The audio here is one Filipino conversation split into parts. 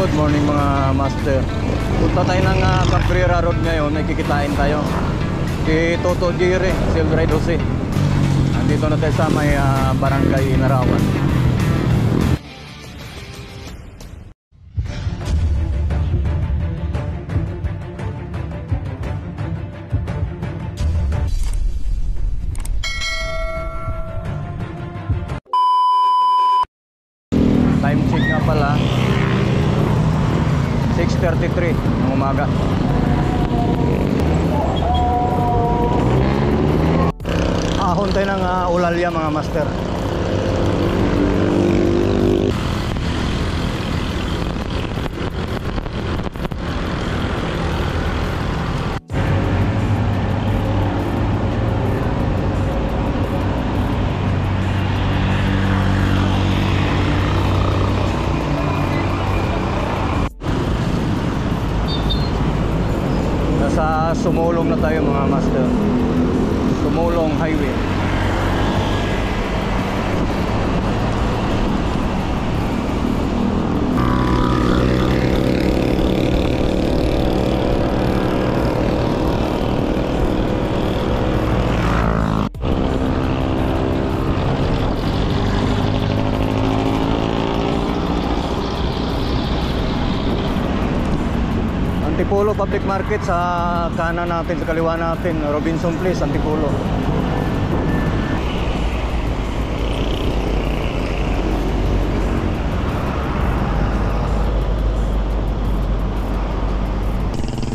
Good morning mga master. Punta tayo ng Cabrera Road ngayon. May kikitain tayo kay Toto Jire, Silver Jose. Andito na tayo sa may barangay Narawan. Time check nga pala 6:33 ng umaga. Ahon tayo ng Ulalya mga master. Nasa Sumulong na tayo mga master. Sumulong Highway. Antipolo Public Market sa kanan natin, sa kaliwa natin, Robinson Place, Antipolo.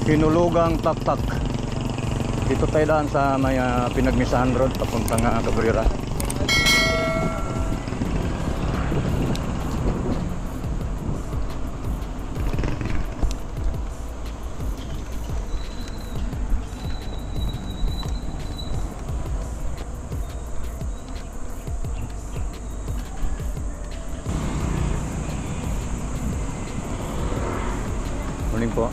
Pinulugang Tak-Tak. Dito tayo daan sa may Pinagmisahan Road papuntang Cabrera. Morning po.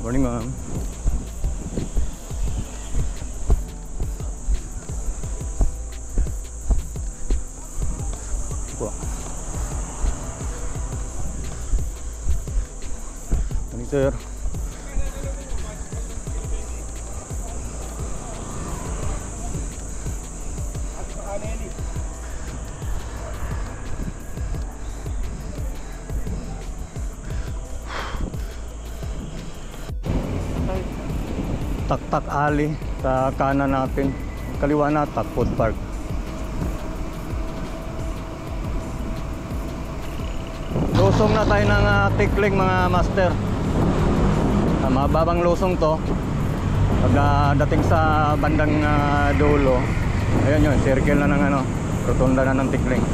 Morning ma'am. Morning sir. Tak-Tak Ali sa kanan natin, kaliwa na Tak Food Park. Lusong na tayo ng Tikling mga master. Mababang lusong to. Pag dating sa bandang dulo, ayun yun, circle na ng rotunda na ng Tikling.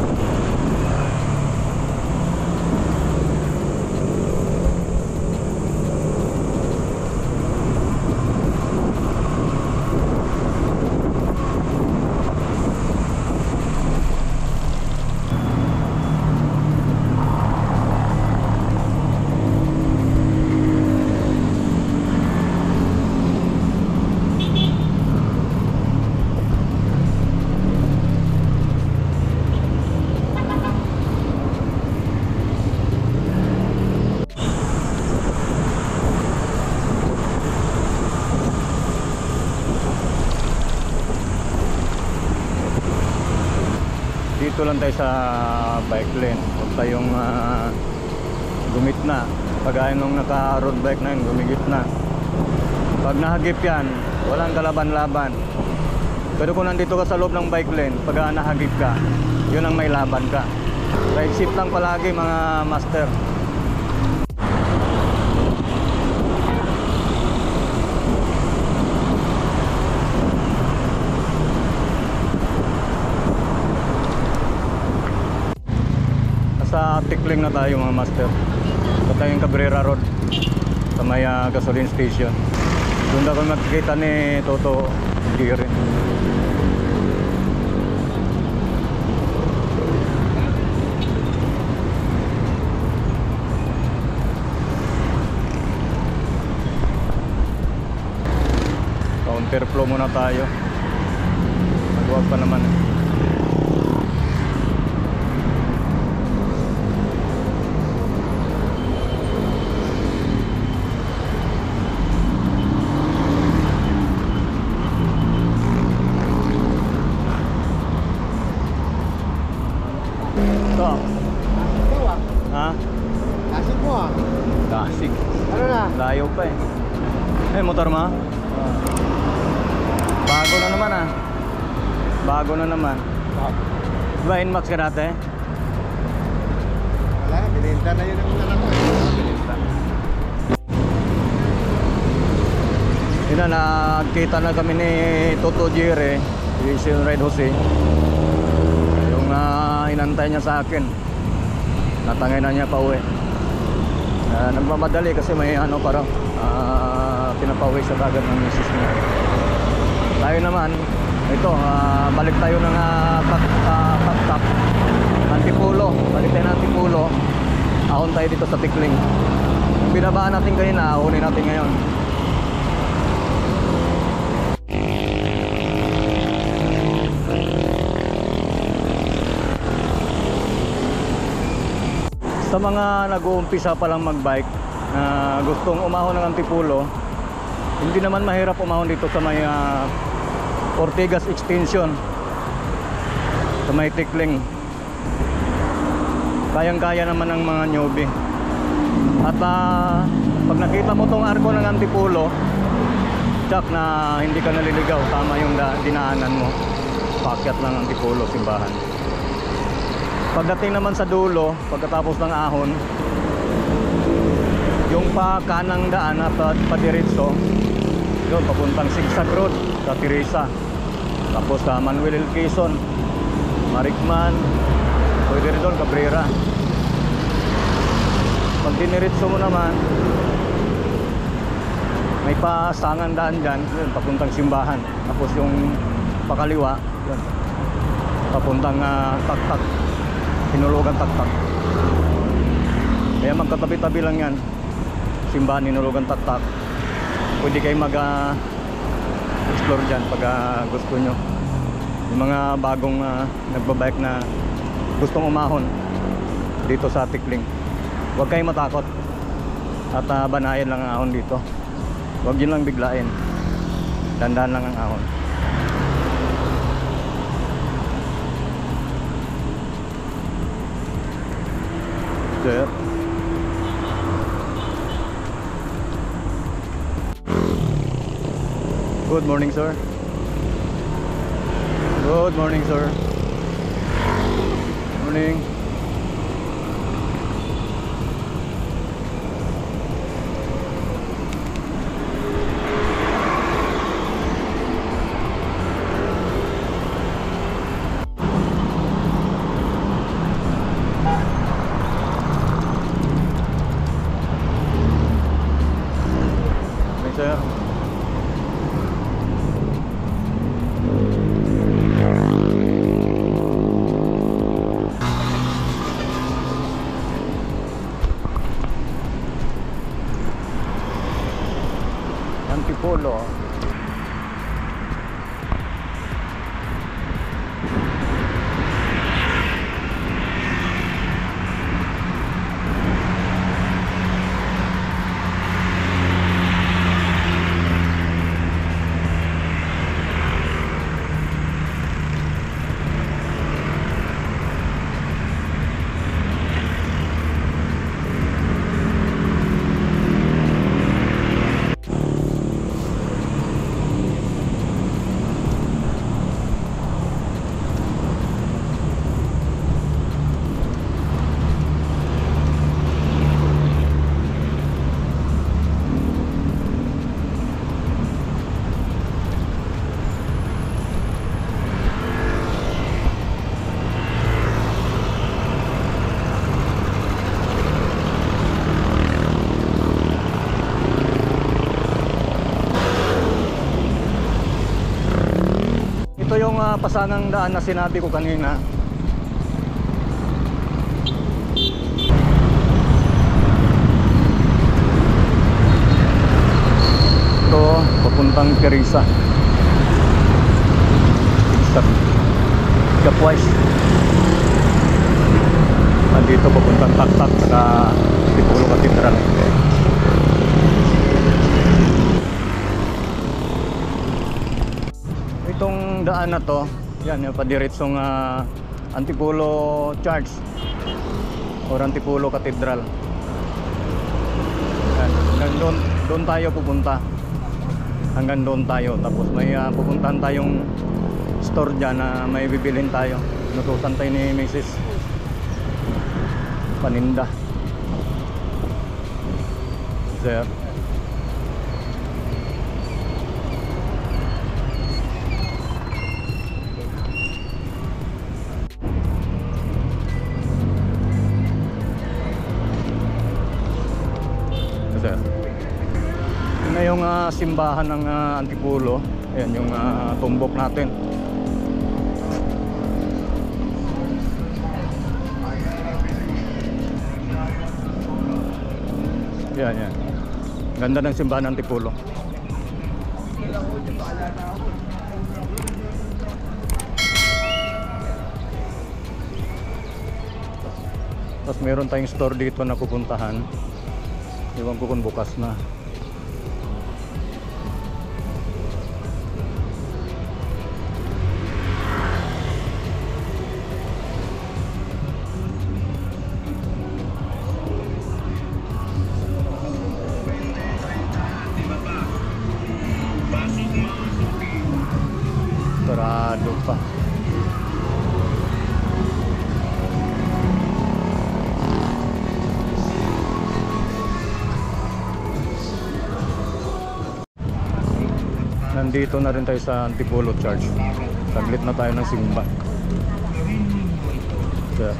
Dito lang tayo sa bike lane. Huwag tayong gumit na. Pag ayaw nung naka road bike na yun, gumigit na. Pag nahagip yan, walang kalaban-laban. Pero kung nandito ka sa loob ng bike lane, pag nahagip ka, yun ang may laban ka. Right shift lang palagi mga master. Sa Tikling na tayo mga master. Ito tayong Cabrera Road. sa may gasoline station. Doon ako magkikita ni Toto Giri. Counterflow muna tayo. Magwag pa naman. Ito. Ha? Kasig mo ah. Kasig. Ano na? Layo pa eh. Motor mo? Bago na naman ah. Bago na naman. Diba Inmax ka dati? Wala, bininta na yun ang anak ko. Bininta. Yun na, nagkita na kami ni Toto Giri, si Red Jose. Yung inantay niya sa akin. Natangay na niya pa uwi. Nagmamadali kasi may parang pinapauwi sa dagat ng misis niya. Tayo naman, ito, balik tayo ng Taktak, Antipulo. Balik tayo ng Antipulo. Ahon tayo dito sa Tikling. Yung binabaan natin kanina, ahunin natin ngayon. Sa mga nag-uumpisa pa lang magbike na gustong umahon ng Antipulo, hindi naman mahirap umahon dito sa may Ortigas Extension, sa may Tikling. Kayang-kaya naman ng mga newbie. At pag nakita mo tong arko ng Antipulo, tsak na hindi ka naliligaw, tama yung dinaanan mo. Paakyat ng Antipulo, simbahan. Pagdating naman sa dulo, pagkatapos ng ahon, yung pa kanang daan at padiretso, yun, papuntang Sigsag Road sa Teresa. Tapos sa Manuel L. Quezon, Marikman, pwede rin doon, Cabrera. Pag diniretso mo naman, may pasangan daan dyan, yun, papuntang simbahan. Tapos yung pakaliwa, yun, papuntang Taktak, Hinulugan Taktak. Kaya magkatabi-tabi lang yan, simbahan, Hinulugan Taktak. Pwede kayo mag-explore dyan pag gusto nyo. Yung mga bagong nagbabike na gustong umahon dito sa Tikling, huwag kayong matakot at banayan lang ang ahon dito. Huwag yun lang biglain, dandan lang ang ahon. Sir, good morning, sir. Good morning, sir. Morning. Morning, sir. Antipolo. pasangang daan na sinabi ko kanina. Ito, papuntang Teresa. Exact. Kapwais. Nandito papuntang Taktak sa Antipolo Cathedral. Itong daan na to, yan yung padiretsong Antipolo Church or Antipolo Cathedral. Yan, hanggang doon tayo pupunta. Hanggang doon tayo. Tapos may pupuntahan tayong store dyan na may bibilhin tayo. Nutusan tayo ni Mrs. Paninda. There. There. Yun na yung simbahan ng Antipolo. Ayan yung tumbok natin. Yan, yan. Ganda ng simbahan ng Antipolo. Tapos meron tayong store dito na pupuntahan. Ewan ko kung bukas na. Sarado pa. Nandito na rin tayo sa Antipolo Church. Saglit na tayo ng simba. So,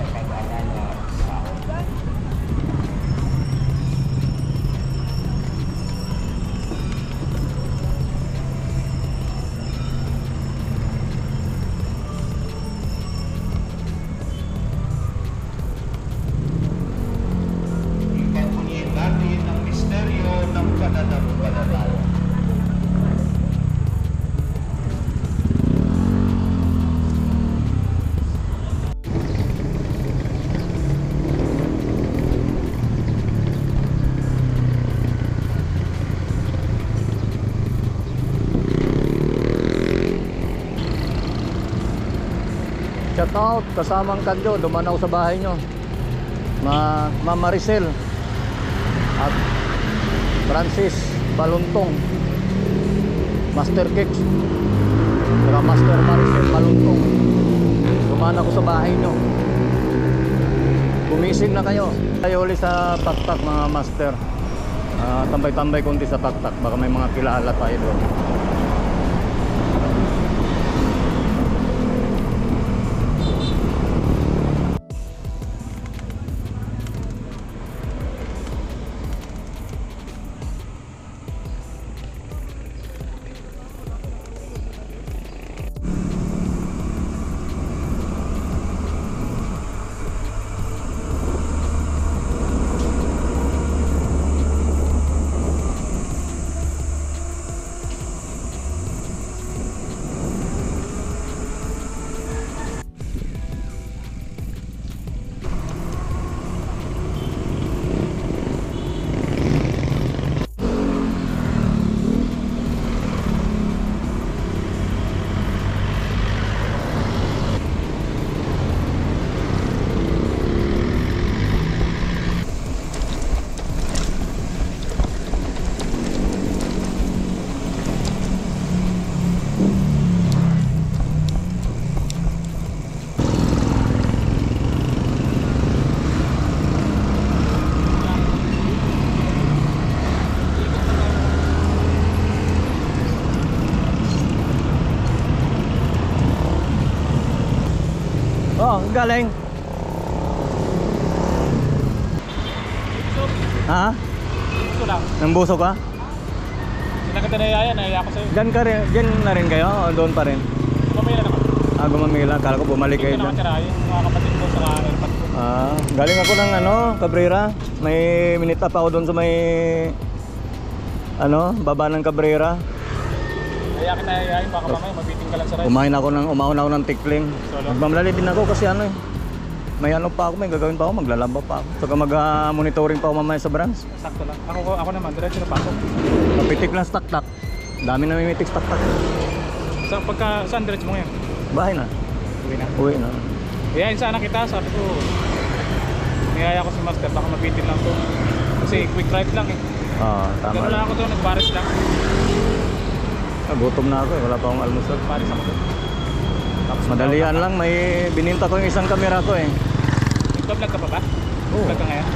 natin ang misteryo ng pananampalataya. shout out, kasamang Kadyo, dumanaw sa bahay nyo. Ma'am Maricel at Francis Baluntong, Master Cakes, saka Master Maricel Baluntong. Dumana ko sa bahay nyo. Gumising na kayo. Tayo ulit sa Taktak mga master. Tambay-tambay konti sa Taktak. Baka may mga kilala tayo doon. Oh, galing. Ha? Gusto lang. Nambuso ka? Hindi na kita nayaya, nayaya ko sa'yo. Diyan ka rin, diyan na rin kayo o doon pa rin? Mamaya na naman. Gumamila. Kala ko bumalik Dito kayo dyan. nakatira yung mga kapatid ko sa airport ko. Galing ako ng Cabrera. May minute up ako doon sa may baba ng Cabrera. Kaya kita yayain, baka mamaya mabiting ka lang sa ride. Umahon ako ng tikling. Solo? Nagmamadali din ako kasi may pa ako, may gagawin pa ako, maglalaba pa ako. Saka mag-monitoring pa ako mamaya sa branch. Sakto lang. Ako naman, diretso na pasok. Mapitik lang tak-tak. Dami na may mitik tak-tak. Saan diretso mo ngayon? Bahay na. Uwi na. Uwi na. Yayain sana kita, sabi ko. Niyaya ko si Master, baka mabitin lang to. Kasi quick ride lang eh. Tama. Gano'n lang ako doon, nagbaris lang. Gutom na ako eh, wala pa akong almusal. Baris ako doon. Tapos Madalian lang, may bininta ko yung isang kamera ko eh. Nag-vlog ka pa ba? Oo. Vlog ka ngayon?